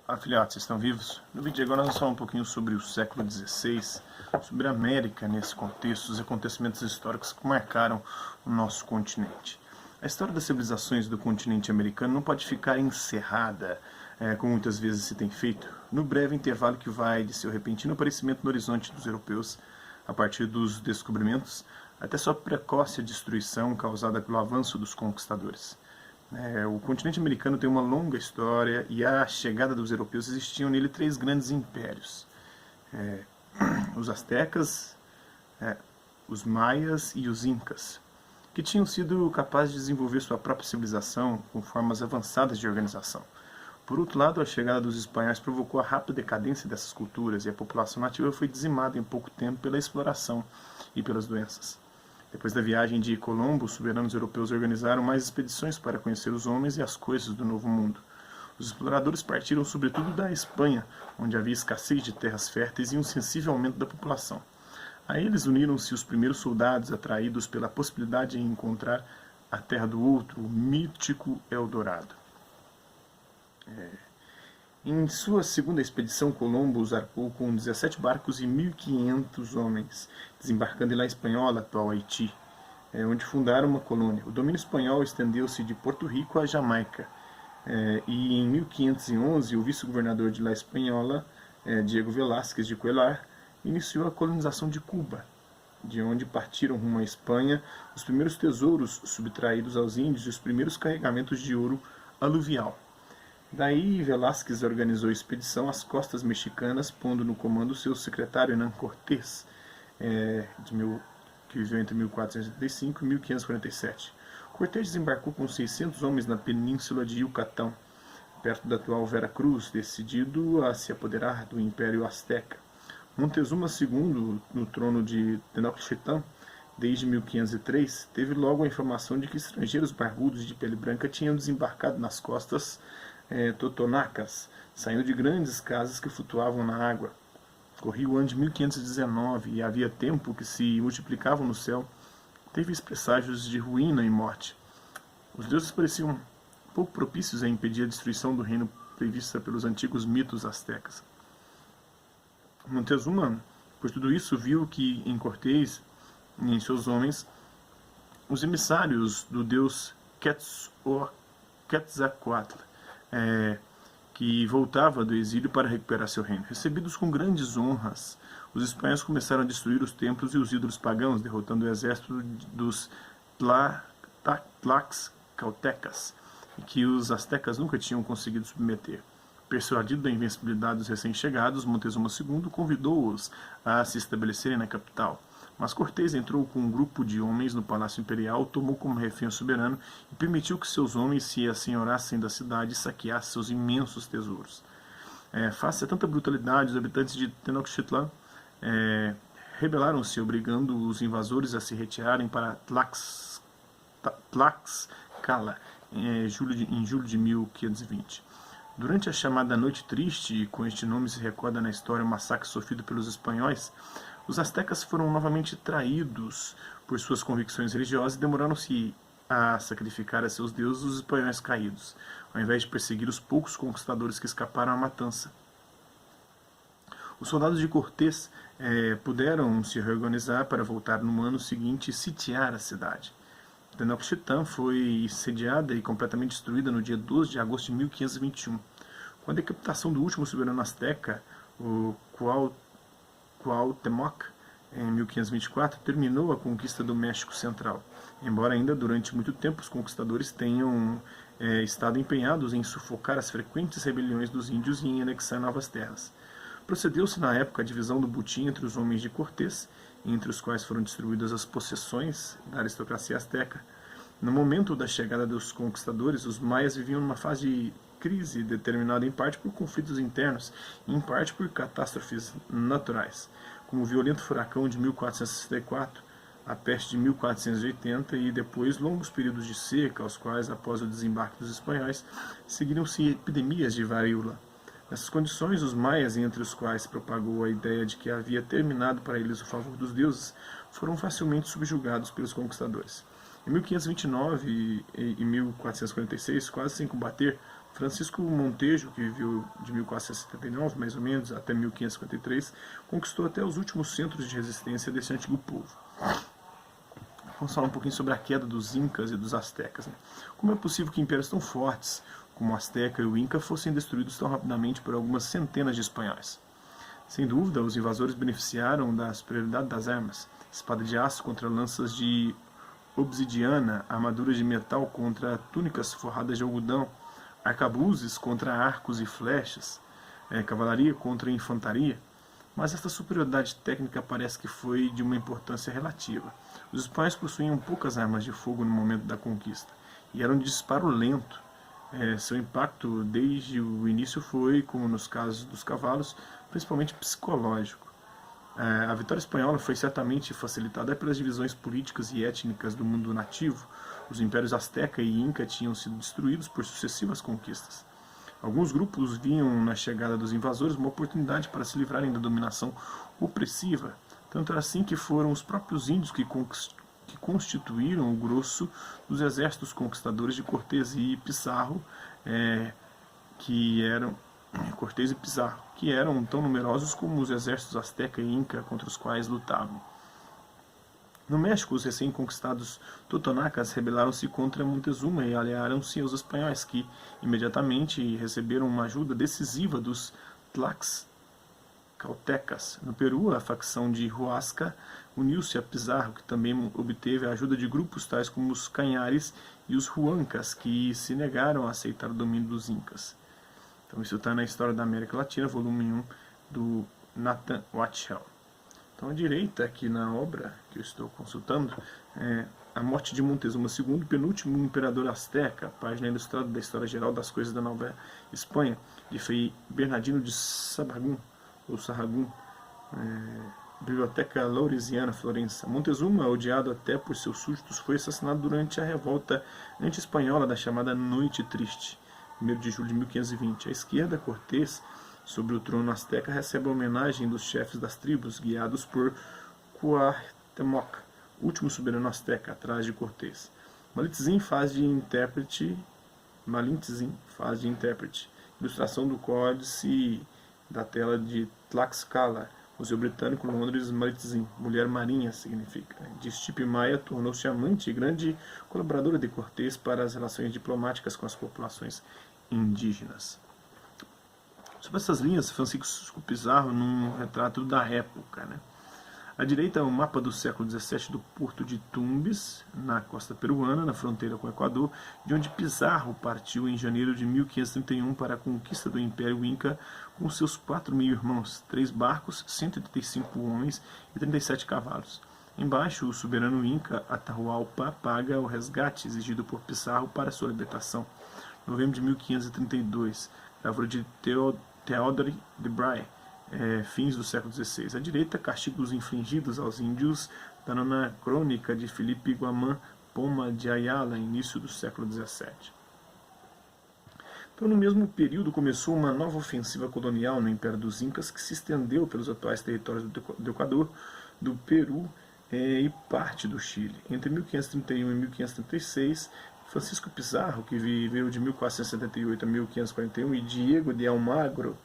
Afiliados, vocês estão vivos? No vídeo de agora nós vamos falar um pouquinho sobre o século XVI, sobre a América nesse contexto, os acontecimentos históricos que marcaram o nosso continente. A história das civilizações do continente americano não pode ficar encerrada, como muitas vezes se tem feito, no breve intervalo que vai de seu repentino aparecimento no horizonte dos europeus, a partir dos descobrimentos, até sua precoce destruição causada pelo avanço dos conquistadores. O continente americano tem uma longa história e à chegada dos europeus existiam nele três grandes impérios. Os astecas, os maias e os incas, que tinham sido capazes de desenvolver sua própria civilização com formas avançadas de organização. Por outro lado, a chegada dos espanhóis provocou a rápida decadência dessas culturas e a população nativa foi dizimada em pouco tempo pela exploração e pelas doenças. Depois da viagem de Colombo, os soberanos europeus organizaram mais expedições para conhecer os homens e as coisas do Novo Mundo. Os exploradores partiram sobretudo da Espanha, onde havia escassez de terras férteis e um sensível aumento da população. A eles uniram-se os primeiros soldados atraídos pela possibilidade de encontrar a terra do outro, o mítico Eldorado. Em sua segunda expedição, Colombo zarpou com 17 barcos e 1.500 homens, desembarcando em La Espanhola, atual Haiti, onde fundaram uma colônia. O domínio espanhol estendeu-se de Porto Rico a Jamaica, e em 1511 o vice-governador de La Espanhola, Diego Velázquez de Cuellar, iniciou a colonização de Cuba, de onde partiram rumo à Espanha os primeiros tesouros subtraídos aos índios e os primeiros carregamentos de ouro aluvial. Daí, Velázquez organizou a expedição às costas mexicanas, pondo no comando seu secretário Hernán Cortés, que viveu entre 1485 e 1547. Cortés desembarcou com 600 homens na península de Yucatán, perto da atual Veracruz, decidido a se apoderar do Império Azteca. Montezuma II, no trono de Tenochtitlan, desde 1503, teve logo a informação de que estrangeiros barbudos de pele branca tinham desembarcado nas costas totonacas, saindo de grandes casas que flutuavam na água. Corria o ano de 1519 e havia tempo que se multiplicavam no céu. Teve presságios de ruína e morte. Os deuses pareciam pouco propícios a impedir a destruição do reino prevista pelos antigos mitos astecas. Montezuma, por tudo isso, viu que em Cortés e em seus homens os emissários do deus Quetzalcoatl, que voltava do exílio para recuperar seu reino. Recebidos com grandes honras, os espanhóis começaram a destruir os templos e os ídolos pagãos, derrotando o exército dos Tlaxcaltecas, que os astecas nunca tinham conseguido submeter. Persuadido da invencibilidade dos recém-chegados, Montezuma II convidou-os a se estabelecerem na capital. Mas Cortés entrou com um grupo de homens no Palácio Imperial, tomou como refém o soberano e permitiu que seus homens se assenhorassem da cidade e saqueassem seus imensos tesouros. Face a tanta brutalidade, os habitantes de Tenochtitlan rebelaram-se, obrigando os invasores a se retirarem para Tlaxcala em julho de 1520. Durante a chamada Noite Triste, e com este nome se recorda na história o massacre sofrido pelos espanhóis, os astecas foram novamente traídos por suas convicções religiosas e demoraram-se a sacrificar a seus deuses os espanhóis caídos, ao invés de perseguir os poucos conquistadores que escaparam à matança. Os soldados de Cortés puderam se reorganizar para voltar no ano seguinte e sitiar a cidade. Tenochtitlan foi sediada e completamente destruída no dia 12 de agosto de 1521. Com a decapitação do último soberano asteca, o Cuauhtémoc, em 1524, terminou a conquista do México Central, embora ainda durante muito tempo os conquistadores tenham estado empenhados em sufocar as frequentes rebeliões dos índios e em anexar novas terras. Procedeu-se na época a divisão do butim entre os homens de Cortés, entre os quais foram distribuídas as possessões da aristocracia asteca. No momento da chegada dos conquistadores, os maias viviam numa fase de crise determinada em parte por conflitos internos e em parte por catástrofes naturais, como o violento furacão de 1464, a peste de 1480 e depois longos períodos de seca, aos quais, após o desembarque dos espanhóis, seguiram-se epidemias de varíola. Nessas condições, os maias, entre os quais se propagou a ideia de que havia terminado para eles o favor dos deuses, foram facilmente subjugados pelos conquistadores. Em 1529 e 1446, quase sem combater, Francisco Montejo, que viveu de 1479, mais ou menos, até 1553, conquistou até os últimos centros de resistência desse antigo povo. Vamos falar um pouquinho sobre a queda dos Incas e dos Astecas. Né? Como é possível que impérios tão fortes como o Azteca e o Inca fossem destruídos tão rapidamente por algumas centenas de espanhóis? Sem dúvida, os invasores beneficiaram da superioridade das armas. Espada de aço contra lanças de obsidiana, armaduras de metal contra túnicas forradas de algodão, arcabuzes contra arcos e flechas, cavalaria contra infantaria. Mas esta superioridade técnica parece que foi de uma importância relativa. Os espanhóis possuíam poucas armas de fogo no momento da conquista, e eram de disparo lento. Seu impacto desde o início foi, como nos casos dos cavalos, principalmente psicológico. A vitória espanhola foi certamente facilitada pelas divisões políticas e étnicas do mundo nativo. Os impérios Azteca e Inca tinham sido destruídos por sucessivas conquistas. Alguns grupos viam na chegada dos invasores uma oportunidade para se livrarem da dominação opressiva. Tanto era assim que foram os próprios índios que constituíram o grosso dos exércitos conquistadores de Cortés e Pizarro, que eram tão numerosos como os exércitos Azteca e Inca contra os quais lutavam. No México, os recém-conquistados totonacas rebelaram-se contra Montezuma e aliaram-se aos espanhóis, que imediatamente receberam uma ajuda decisiva dos tlaxcaltecas. No Peru, a facção de Huasca uniu-se a Pizarro, que também obteve a ajuda de grupos tais como os Canhares e os Huancas, que se negaram a aceitar o domínio dos Incas. Então isso está na História da América Latina, volume 1, do Nathan Wachtell. Então, à direita, aqui na obra que eu estou consultando, A Morte de Montezuma II, penúltimo imperador azteca, página ilustrada da História Geral das Coisas da Nova Espanha, de Frei Bernardino de Sahagún, Biblioteca Lauresiana, Florença. Montezuma, odiado até por seus súditos, foi assassinado durante a revolta anti-espanhola da chamada Noite Triste, 1º de julho de 1520. À esquerda, Cortés, sobre o trono azteca, recebe a homenagem dos chefes das tribos, guiados por Cuauhtémoc, último soberano azteca, atrás de Cortés. Malintzin faz de intérprete. Ilustração do códice da tela de Tlaxcala, Museu Britânico, Londres. Malintzin, mulher marinha, significa. De estipe maia, tornou-se amante e grande colaboradora de Cortés para as relações diplomáticas com as populações indígenas. Sobre essas linhas, Francisco Pizarro, num retrato da época. Né? À direita é um mapa do século XVII do porto de Tumbes, na costa peruana, na fronteira com o Equador, de onde Pizarro partiu em janeiro de 1531 para a conquista do Império Inca com seus 4.000 irmãos, 3 barcos, 185 homens e 37 cavalos. Embaixo, o soberano Inca Atahualpa paga o resgate exigido por Pizarro para sua libertação. Novembro de 1532, gravura de Theodore de Bry, fins do século XVI. À direita, castigos infligidos aos índios, da nona crônica de Felipe Guamán Poma de Ayala, início do século XVII. Então, no mesmo período, começou uma nova ofensiva colonial no Império dos Incas, que se estendeu pelos atuais territórios do Equador, do Peru e parte do Chile. Entre 1531 e 1536, Francisco Pizarro, que viveu de 1478 a 1541, e Diego de Almagro,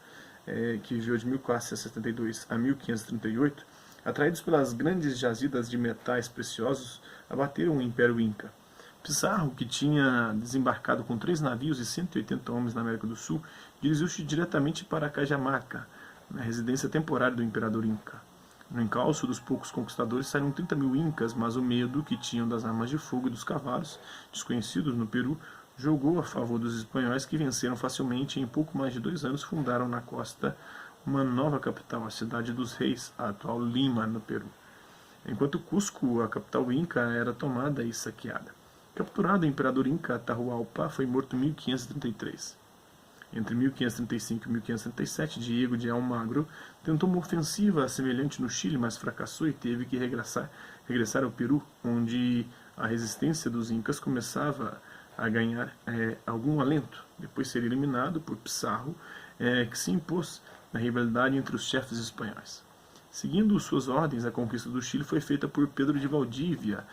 que viveu de 1472 a 1538, atraídos pelas grandes jazidas de metais preciosos, abateram o Império Inca. Pizarro, que tinha desembarcado com 3 navios e 180 homens na América do Sul, dirigiu-se diretamente para Cajamarca, na residência temporária do imperador Inca. No encalço dos poucos conquistadores saíram 30.000 incas, mas o medo que tinham das armas de fogo e dos cavalos, desconhecidos no Peru, jogou a favor dos espanhóis, que venceram facilmente e em pouco mais de 2 anos fundaram na costa uma nova capital, a Cidade dos Reis, a atual Lima, no Peru. Enquanto Cusco, a capital inca, era tomada e saqueada. Capturado, o imperador Inca Atahualpa foi morto em 1533. Entre 1535 e 1537, Diego de Almagro tentou uma ofensiva semelhante no Chile, mas fracassou e teve que regressar ao Peru, onde a resistência dos incas começava a ganhar algum alento, depois ser eliminado por Pizarro, que se impôs na rivalidade entre os chefes espanhóis. Seguindo suas ordens, a conquista do Chile foi feita por Pedro de Valdívia,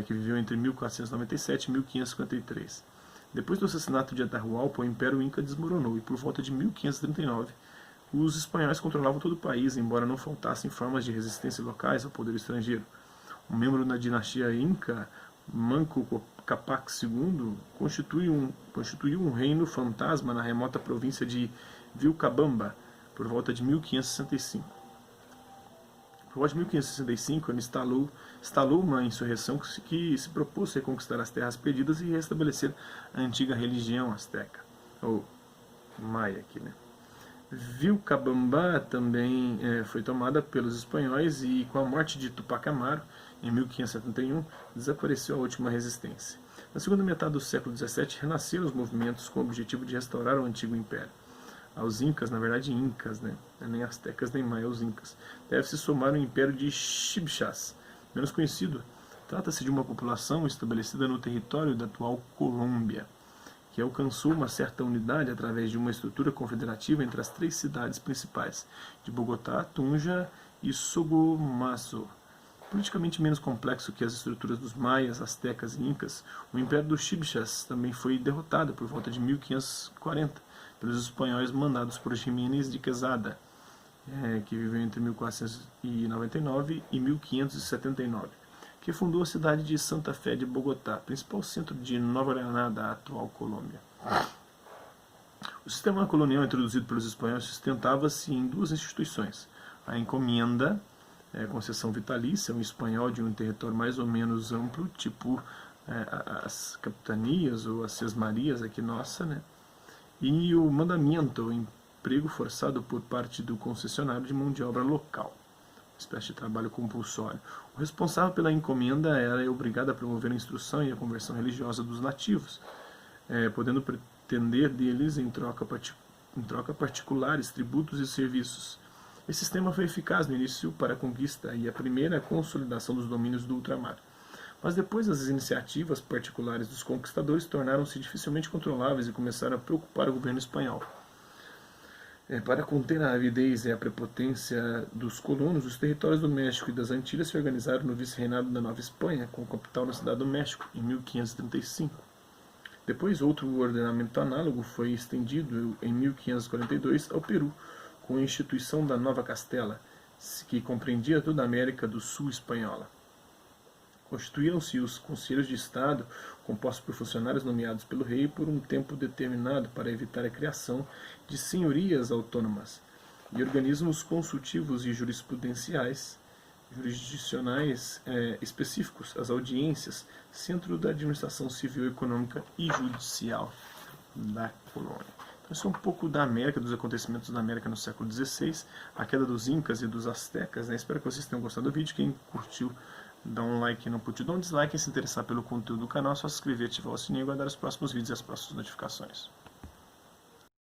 que viveu entre 1497 e 1553. Depois do assassinato de Atahualpa, o Império Inca desmoronou e por volta de 1539 os espanhóis controlavam todo o país, embora não faltassem formas de resistência locais ao poder estrangeiro. Um membro da dinastia Inca, Manco Capac II, constituiu um reino fantasma na remota província de Vilcabamba, por volta de 1565. Por volta de 1565, ele instalou uma insurreição que se propôs reconquistar as terras perdidas e restabelecer a antiga religião asteca, ou maia aqui, né? Vilcabamba também foi tomada pelos espanhóis e, com a morte de Tupac Amaru, em 1571, desapareceu a última resistência. Na segunda metade do século XVII, renasceram os movimentos com o objetivo de restaurar o antigo império. Aos incas, na verdade incas, né? Nem astecas nem maia, os incas, deve-se somar o império de Chibchas, menos conhecido. Trata-se de uma população estabelecida no território da atual Colômbia, que alcançou uma certa unidade através de uma estrutura confederativa entre as três cidades principais, de Bogotá, Tunja e Sogamoso. Politicamente menos complexo que as estruturas dos maias, astecas e incas, o Império dos Chibchas também foi derrotado por volta de 1540 pelos espanhóis mandados por Ximenes de Quesada, que viveu entre 1499 e 1579, que fundou a cidade de Santa Fé de Bogotá, principal centro de Nova Granada, a atual Colômbia. O sistema colonial introduzido pelos espanhóis sustentava-se em duas instituições: a encomienda, concessão vitalícia, um espanhol de um território mais ou menos amplo, tipo as capitanias ou as sesmarias aqui nossa, né? E o mandamento, o emprego forçado por parte do concessionário de mão de obra local, uma espécie de trabalho compulsório. O responsável pela encomenda era obrigado a promover a instrução e a conversão religiosa dos nativos, podendo pretender deles, em troca particulares, tributos e serviços. Esse sistema foi eficaz no início para a conquista e a primeira consolidação dos domínios do ultramar. Mas depois as iniciativas particulares dos conquistadores tornaram-se dificilmente controláveis e começaram a preocupar o governo espanhol. Para conter a avidez e a prepotência dos colonos, os territórios do México e das Antilhas se organizaram no vice-reinado da Nova Espanha, com capital na cidade do México, em 1535. Depois, outro ordenamento análogo foi estendido em 1542 ao Peru, com a instituição da Nova Castela, que compreendia toda a América do Sul espanhola. Constituíram-se os Conselhos de Estado, compostos por funcionários nomeados pelo rei por um tempo determinado para evitar a criação de senhorias autônomas, e organismos consultivos e jurisdicionais específicos, as audiências, centro da administração civil, econômica e judicial da colônia. Então, isso é um pouco da América, dos acontecimentos da América no século XVI, a queda dos Incas e dos Astecas, né? Espero que vocês tenham gostado do vídeo. Quem curtiu, dá um like, não curtiu, dá um dislike. E se interessar pelo conteúdo do canal, é só se inscrever, ativar o sininho e aguardar os próximos vídeos e as próximas notificações.